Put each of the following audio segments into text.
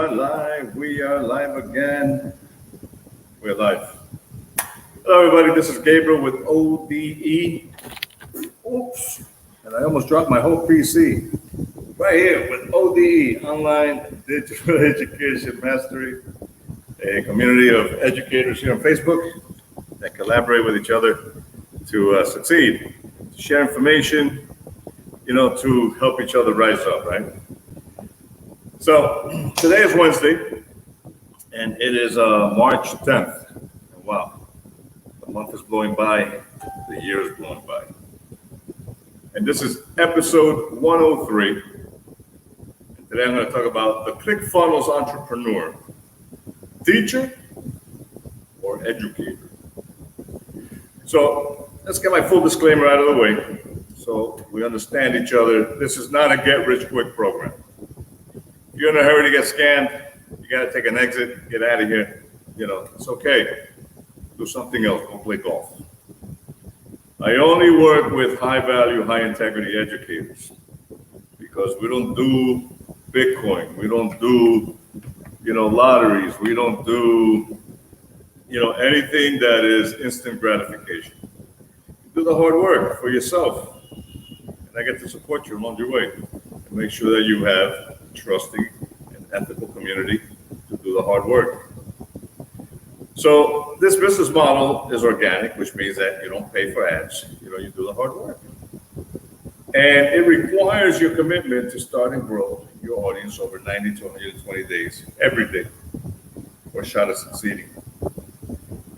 are live. We are live again. We're live. Hello, everybody. This is Gabriel with ODE. Oops. And I almost dropped my whole PC. Right here with ODE, Online Digital Education Mastery, a community of educators here on Facebook that collaborate with each other to succeed, to share information, to help each other rise up, right? So today is Wednesday, and it is March 10th. Wow, the month is blowing by, the year is blowing by. And this is episode 103. And today I'm going to talk about the ClickFunnels entrepreneur, teacher or educator. So let's get my full disclaimer out of the way so we understand each other. This is not a get-rich-quick program. If you're in a hurry to get scammed, you got to take an exit, get out of here. It's okay. Do something else. Go play golf. I only work with high-value, high-integrity educators because we don't do Bitcoin. We don't do, lotteries. We don't do, anything that is instant gratification. You do the hard work for yourself, and I get to support you along your way and make sure that you have a trusting and ethical community to do the hard work. So this business model is organic, which means that you don't pay for ads. You do the hard work. And it requires your commitment to start and grow your audience over 90 to 120 days, every day, for a shot at succeeding.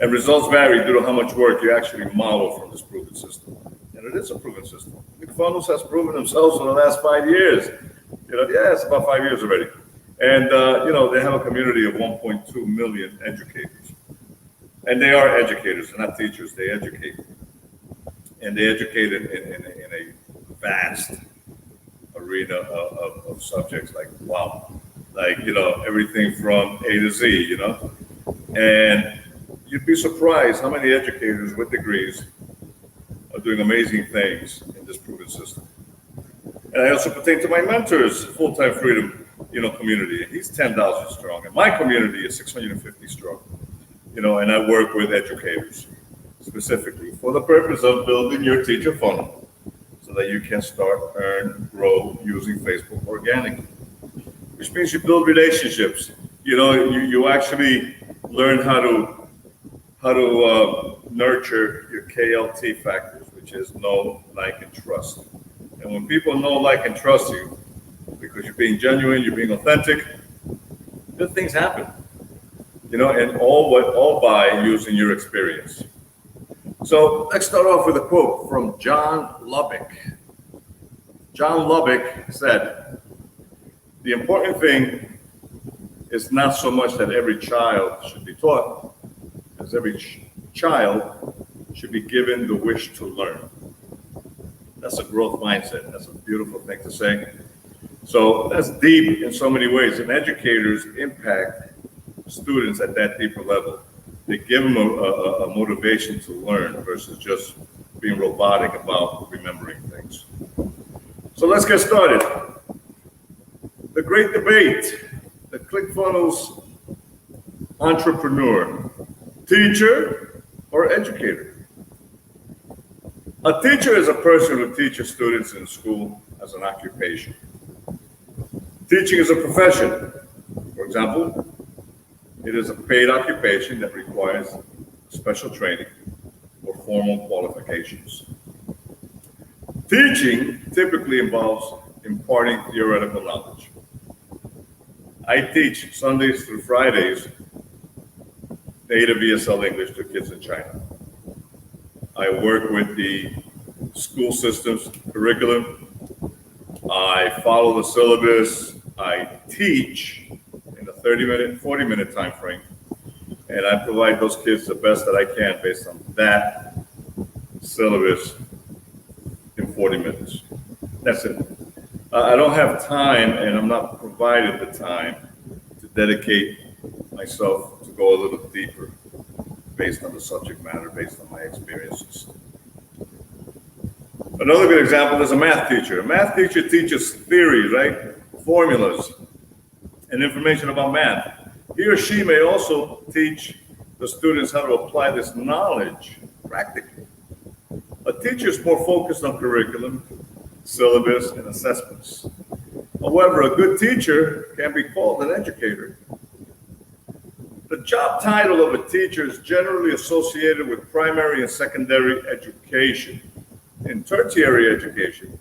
And results vary due to how much work you actually model from this proven system. And it is a proven system. ClickFunnels has proven themselves for the last 5 years. It's about 5 years already. And, they have a community of 1.2 million educators. And they are educators, they're not teachers, they educate. And they educate in a vast arena of subjects everything from A to Z, And you'd be surprised how many educators with degrees are doing amazing things in this proven system. And I also pertain to my mentors, Full-Time Freedom, community. He's 10,000 strong, and my community is 650 strong. And I work with educators specifically for the purpose of building your teacher funnel so that you can start, earn, grow using Facebook organically, which means you build relationships. You actually learn how to nurture your KLT factors, which is know, like, and trust. And when people know, like, and trust you, because you're being genuine, you're being authentic, good things happen. And all by using your experience. So let's start off with a quote from John Lubbock. John Lubbock said, "The important thing is not so much that every child should be taught, as every child should be given the wish to learn." That's a growth mindset. That's a beautiful thing to say. So that's deep in so many ways. And educators impact students at that deeper level. They give them a motivation to learn versus just being robotic about remembering things. So let's get started. The great debate, the ClickFunnels entrepreneur, teacher or educator? A teacher is a person who teaches students in school as an occupation. Teaching is a profession. For example, it is a paid occupation that requires special training or formal qualifications. Teaching typically involves imparting theoretical knowledge. I teach Sundays through Fridays native ESL English to kids in China. I work with the school system's curriculum. I follow the syllabus. I teach in a 30-minute, 40-minute time frame, and I provide those kids the best that I can based on that syllabus in 40 minutes. That's it. I don't have time, and I'm not provided the time to dedicate myself to go a little deeper based on the subject matter, based on my experiences. Another good example is a math teacher. A math teacher teaches theory, right? Formulas. and information about math. He or she may also teach the students how to apply this knowledge practically. A teacher is more focused on curriculum, syllabus, and assessments. However, a good teacher can be called an educator. The job title of a teacher is generally associated with primary and secondary education. In tertiary education,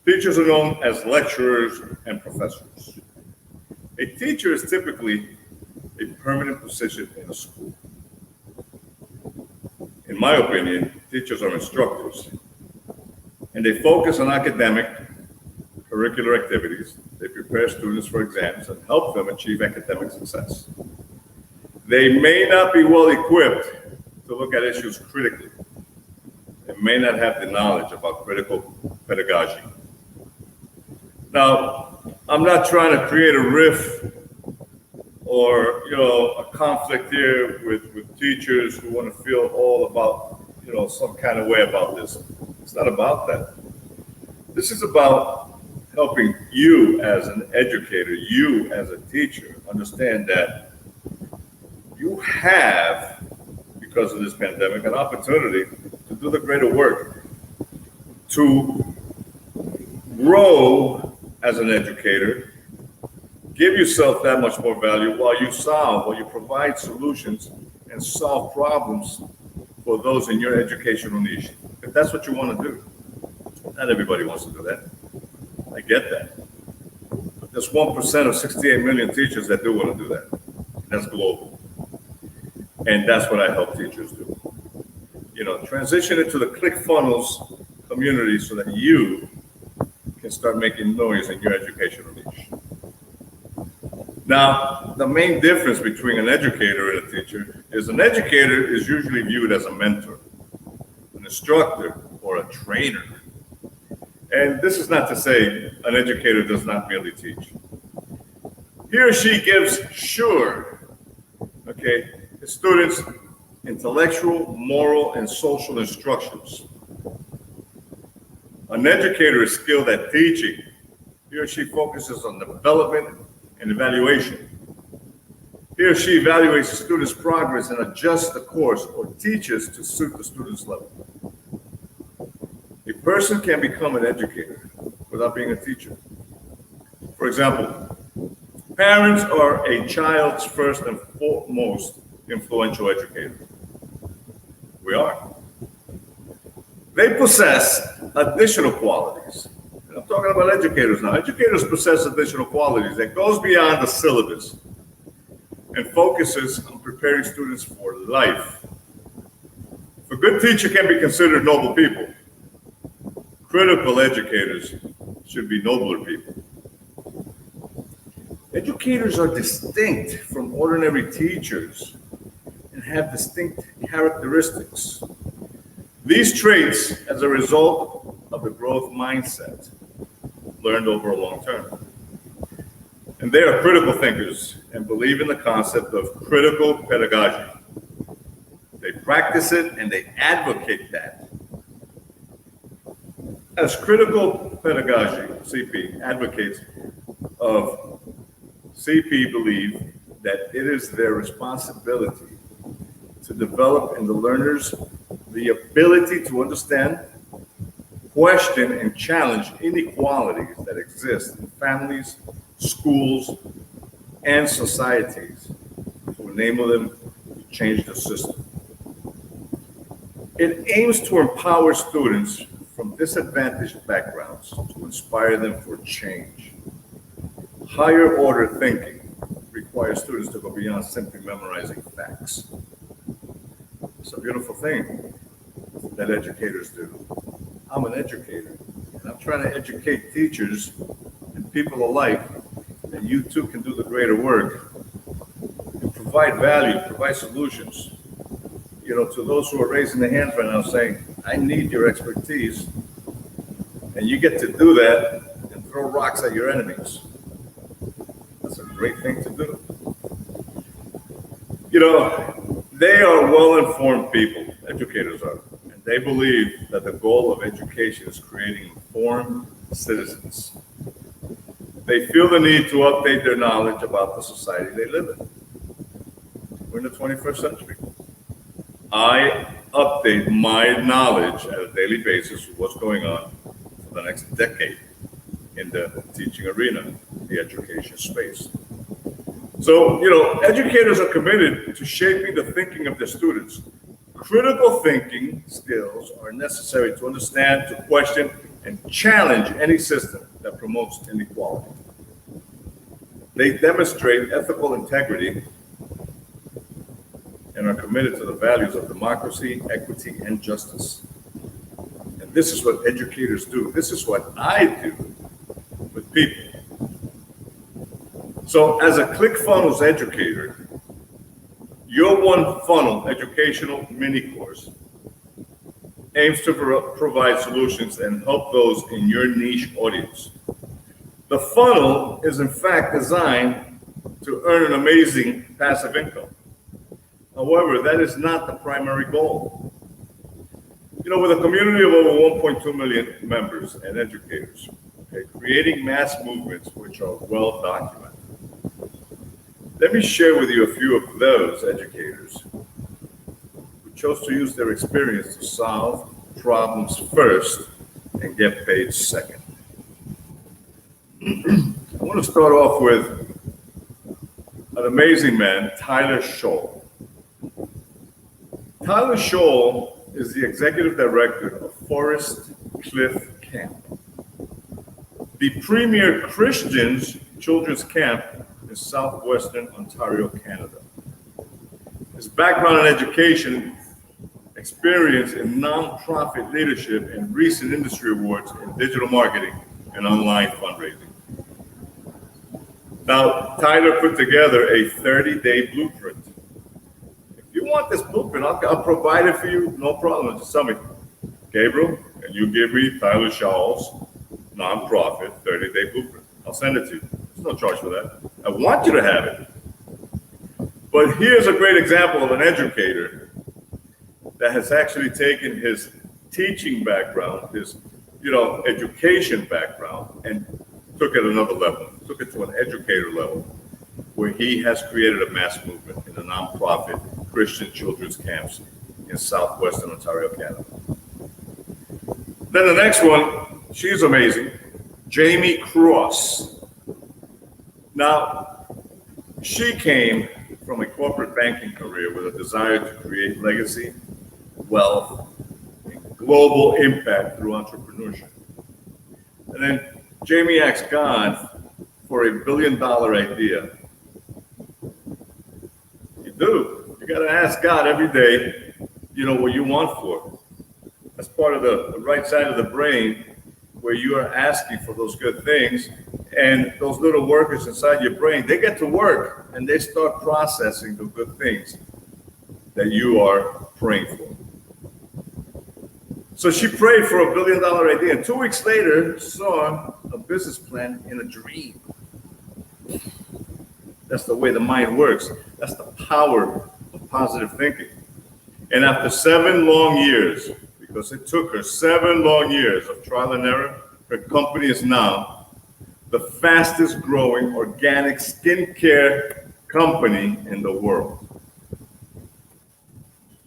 teachers are known as lecturers and professors. A teacher is typically a permanent position in a school. In my opinion, teachers are instructors, and they focus on academic, curricular activities. They prepare students for exams and help them achieve academic success. They may not be well equipped to look at issues critically. They may not have the knowledge about critical pedagogy. Now, I'm not trying to create a rift or a conflict here with teachers who want to feel all about some kind of way about this. It's not about that. This is about helping you as an educator, you as a teacher, understand that you have, because of this pandemic, an opportunity to do the greater work, to grow as an educator, give yourself that much more value while you provide solutions and solve problems for those in your educational niche. If that's what you want to do. Not everybody wants to do that. I get that. But there's 1% of 68 million teachers that do want to do that. That's global. And that's what I help teachers do. Transition into the ClickFunnels community so that you can start making noise in your educational niche. Now, the main difference between an educator and a teacher is an educator is usually viewed as a mentor, an instructor, or a trainer. And this is not to say an educator does not merely teach. He or she gives his students intellectual, moral, and social instructions. An educator is skilled at teaching. He or she focuses on development and evaluation. He or she evaluates the student's progress and adjusts the course or teaches to suit the student's level. A person can become an educator without being a teacher. For example, parents are a child's first and foremost influential educator. We are. They possess additional qualities. And I'm talking about educators now. Educators possess additional qualities that goes beyond the syllabus and focuses on preparing students for life. If a good teacher can be considered noble people, critical educators should be nobler people. Educators are distinct from ordinary teachers and have distinct characteristics. These traits as a result of the growth mindset learned over a long term. And they are critical thinkers and believe in the concept of critical pedagogy. They practice it and they advocate that. As critical pedagogy, CP, advocates of CP believe that it is their responsibility to develop in the learners the ability to understand, question, and challenge inequalities that exist in families, schools, and societies to enable them to change the system. It aims to empower students from disadvantaged backgrounds to inspire them for change. Higher order thinking requires students to go beyond simply memorizing facts. It's a beautiful thing that educators do. I'm an educator, and I'm trying to educate teachers and people alike that you too can do the greater work and provide value, provide solutions, to those who are raising their hands right now saying, I need your expertise. And you get to do that and throw rocks at your enemies. That's a great thing to do. They are well-informed people, educators are, and they believe that the goal of education is creating informed citizens. They feel the need to update their knowledge about the society they live in. We're in the 21st century. I update my knowledge at a daily basis of what's going on for the next decade in the teaching arena, the education space. So, educators are committed to shaping the thinking of their students. Critical thinking skills are necessary to understand, to question, and challenge any system that promotes inequality. They demonstrate ethical integrity and are committed to the values of democracy, equity, and justice. And this is what educators do. This is what I do with people. So as a ClickFunnels educator, your One Funnel educational mini course aims to provide solutions and help those in your niche audience. The funnel is in fact designed to earn an amazing passive income. However, that is not the primary goal. With a community of over 1.2 million members and educators, creating mass movements which are well documented. Let me share with you a few of those educators who chose to use their experience to solve problems first and get paid second. I want to start off with an amazing man, Tyler Scholl. Tyler Scholl is the executive director of Forest Cliff Camp, the premier Christian children's camp in southwestern Ontario, Canada. His background in education, experience in nonprofit leadership, and recent industry awards in digital marketing and online fundraising. Now, Tyler put together a 30-day blueprint. If you want this blueprint, I'll provide it for you, no problem. Just tell me, Gabriel, can you give me Tyler Scholl's nonprofit 30-day blueprint? I'll send it to you. There's no charge for that. I want you to have it. But here's a great example of an educator that has actually taken his teaching background, his education background, and took it another level, took it to an educator level, where he has created a mass movement in the nonprofit Christian children's camps in southwestern Ontario, Canada. Then the next one, she's amazing, Jamie Cross. Now, she came from a corporate banking career with a desire to create legacy, wealth, and global impact through entrepreneurship. And then Jamie asked God for $1 billion idea. You do. You got to ask God every day, what you want for. That's part of the right side of the brain where you are asking for those good things. And those little workers inside your brain, they get to work and they start processing the good things that you are praying for. So she prayed for $1 billion idea. And 2 weeks later, saw a business plan in a dream. That's the way the mind works. That's the power of positive thinking. And after 7 long years, because it took her 7 long years of trial and error, her company is now the fastest growing organic skincare company in the world.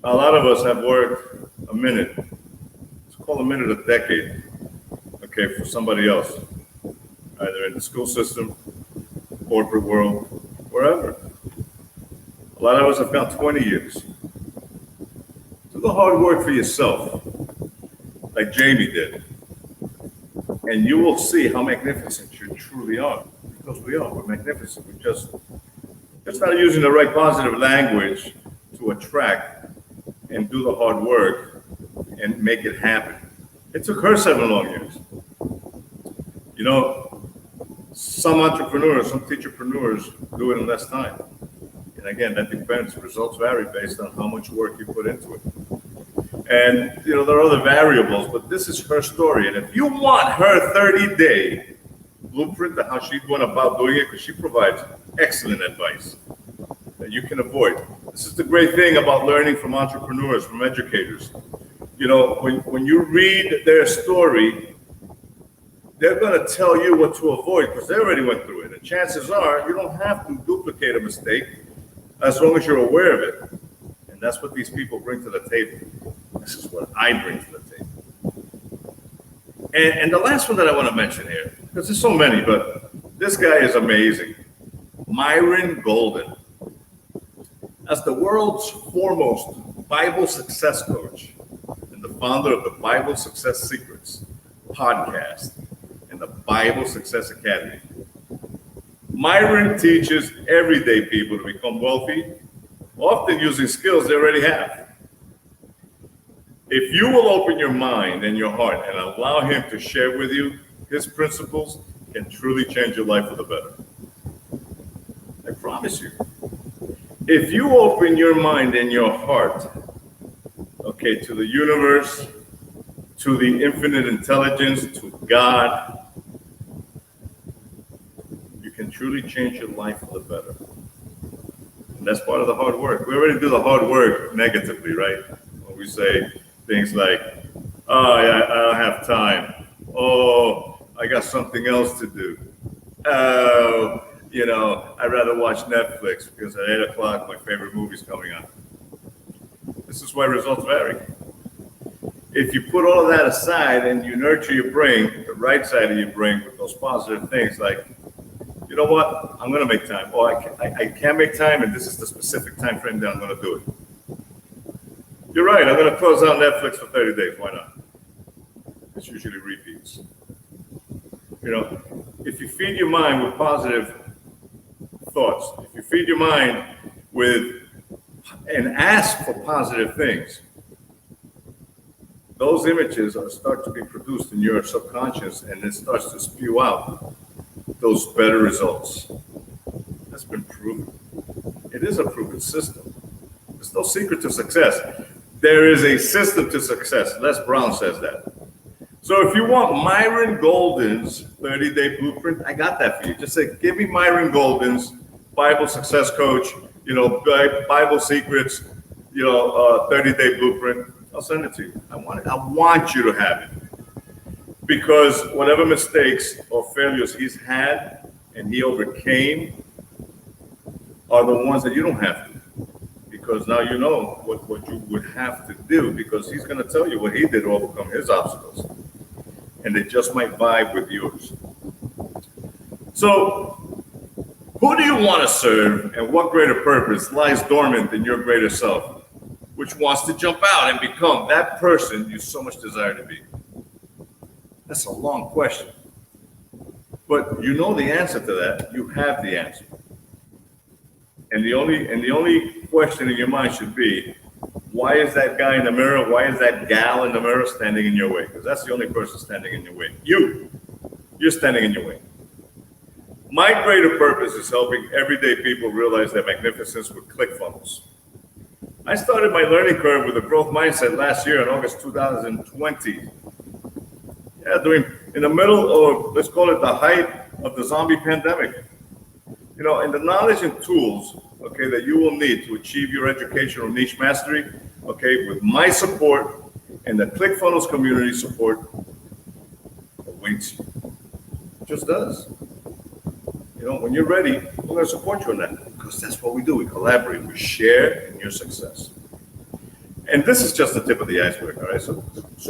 A lot of us have worked a minute. Let's call a minute a decade, for somebody else, either in the school system, corporate world, wherever. A lot of us have got 20 years. Do the hard work for yourself, like Jamie did. And you will see how magnificent you truly are. Because we are, we're magnificent. We just not using the right positive language to attract and do the hard work and make it happen. It took her 7 long years. Some entrepreneurs, some teacherpreneurs do it in less time. And again, that depends. Results vary based on how much work you put into it. And, there are other variables, but this is her story. And if you want her 30-day blueprint of how she went about doing it, because she provides excellent advice that you can avoid. This is the great thing about learning from entrepreneurs, from educators. When you read their story, they're going to tell you what to avoid because they already went through it. And chances are you don't have to duplicate a mistake as long as you're aware of it. And that's what these people bring to the table. This is what I bring to the table. And the last one that I want to mention here, because there's so many, but this guy is amazing. Myron Golden. As the world's foremost Bible success coach and the founder of the Bible Success Secrets podcast and the Bible Success Academy, Myron teaches everyday people to become wealthy, often using skills they already have. If you will open your mind and your heart and allow him to share with you his principles, can truly change your life for the better. I promise you. If you open your mind and your heart, okay, to the universe, to the infinite intelligence, to God, you can truly change your life for the better. And that's part of the hard work. We already do the hard work negatively, right? When we say things like, oh, yeah, I don't have time. Oh, I got something else to do. Oh, you know, I'd rather watch Netflix because at 8 o'clock, my favorite movie's coming on. This is why results vary. If you put all of that aside and you nurture your brain, the right side of your brain, with those positive things like, you know what, I'm going to make time. Oh, I can make time, and this is the specific time frame that I'm going to do it. You're right, I'm going to close out Netflix for 30 days. Why not? It's usually repeats. You know, if you feed your mind with positive thoughts, if you feed your mind with and ask for positive things, those images start to be produced in your subconscious, and it starts to spew out those better results. That's been proven. It is a proven system. There's no secret to success. There is a system to success. Les Brown says that. So if you want Myron Golden's 30-day blueprint, I got that for you. Just say, give me Myron Golden's Bible Success Coach, you know, Bible Secrets, you know, 30-day blueprint. I'll send it to you. I want it. I want you to have it. Because whatever mistakes or failures he's had and he overcame are the ones that you don't have to. Because now you know what you would have to do, because he's going to tell you what he did to overcome his obstacles. And they just might vibe with yours. So, who do you want to serve, and what greater purpose lies dormant in your greater self, which wants to jump out and become that person you so much desire to be? That's a long question. But you know the answer to that. You have the answer. And the only question in your mind should be, why is that guy in the mirror, why is that gal in the mirror standing in your way? Because that's the only person standing in your way. You're standing in your way. My greater purpose is helping everyday people realize their magnificence with ClickFunnels. I started my learning curve with a growth mindset last year in August 2020. In the middle, or let's call it the height of the zombie pandemic. You know, and the knowledge and tools, okay, that you will need to achieve your educational niche mastery, okay, with my support and the ClickFunnels community support awaits you. It just does. You know, when you're ready, we're going to support you on that, because that's what we do. We collaborate, we share in your success. And this is just the tip of the iceberg, all right? So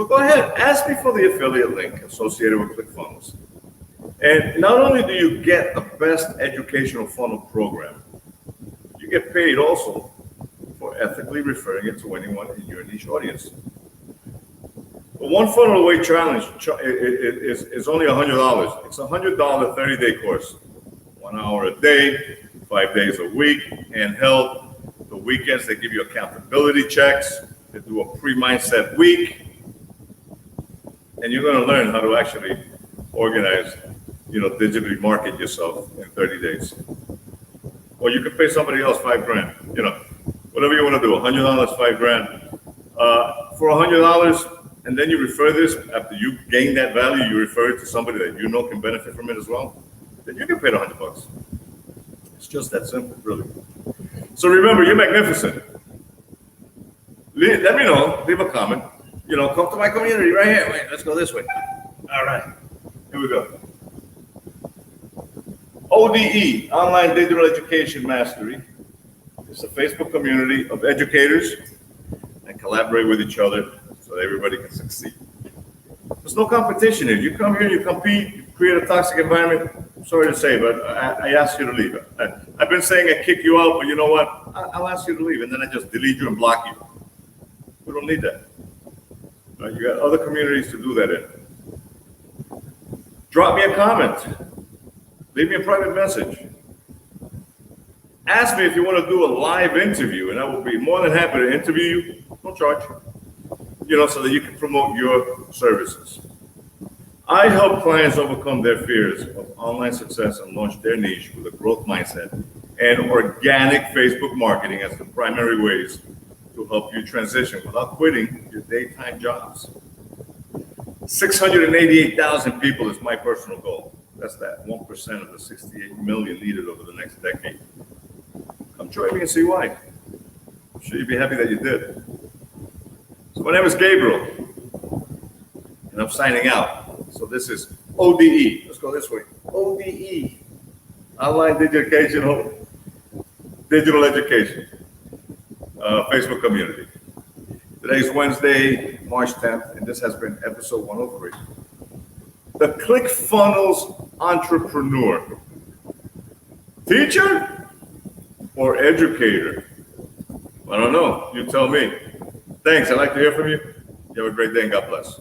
go ahead, ask me for the affiliate link associated with ClickFunnels. And not only do you get the best educational funnel program, you get paid also for ethically referring it to anyone in your niche audience. The One Funnel Away Challenge is only $100. It's a $100 30-day course. 1 hour a day, 5 days a week, and held. The weekends, they give you accountability checks. They do a pre-mindset week. And you're going to learn how to actually organize, you know, digitally market yourself in 30 days. Or you can pay somebody else $5,000, you know, whatever you want to do, $100, $5,000. For $100, and then you refer this, after you gain that value, you refer it to somebody that you know can benefit from it as well, then you get paid $100. It's just that simple, really. So remember, you're magnificent. Let me know, leave a comment. You know, come to my community right here. Wait, let's go this way. All right. Here we go. ODE, Online Digital Education Mastery. It's a Facebook community of educators and collaborate with each other so that everybody can succeed. There's no competition here. You come here, you compete, you create a toxic environment. I'm sorry to say, but I ask you to leave. I've been saying I kick you out, but you know what? I'll ask you to leave, and then I just delete you and block you. We don't need that. Right? You got other communities to do that in. Drop me a comment. Leave me a private message. Ask me if you want to do a live interview, and I will be more than happy to interview you. No charge. So that you can promote your services. I help clients overcome their fears of online success and launch their niche with a growth mindset and organic Facebook marketing as the primary ways to help you transition without quitting your daytime jobs. 688,000 people is my personal goal. That's that 1% of the 68 million needed over the next decade. Come join me and see why. I'm sure you'd be happy that you did. So my name is Gabriel, and I'm signing out. So this is ODE. Let's go this way. ODE, Online Digital Education, Facebook community. Today's Wednesday, March 10th, and this has been episode 103. The ClickFunnels entrepreneur. Teacher or educator? I don't know. You tell me. Thanks. I'd like to hear from you. You have a great day and God bless.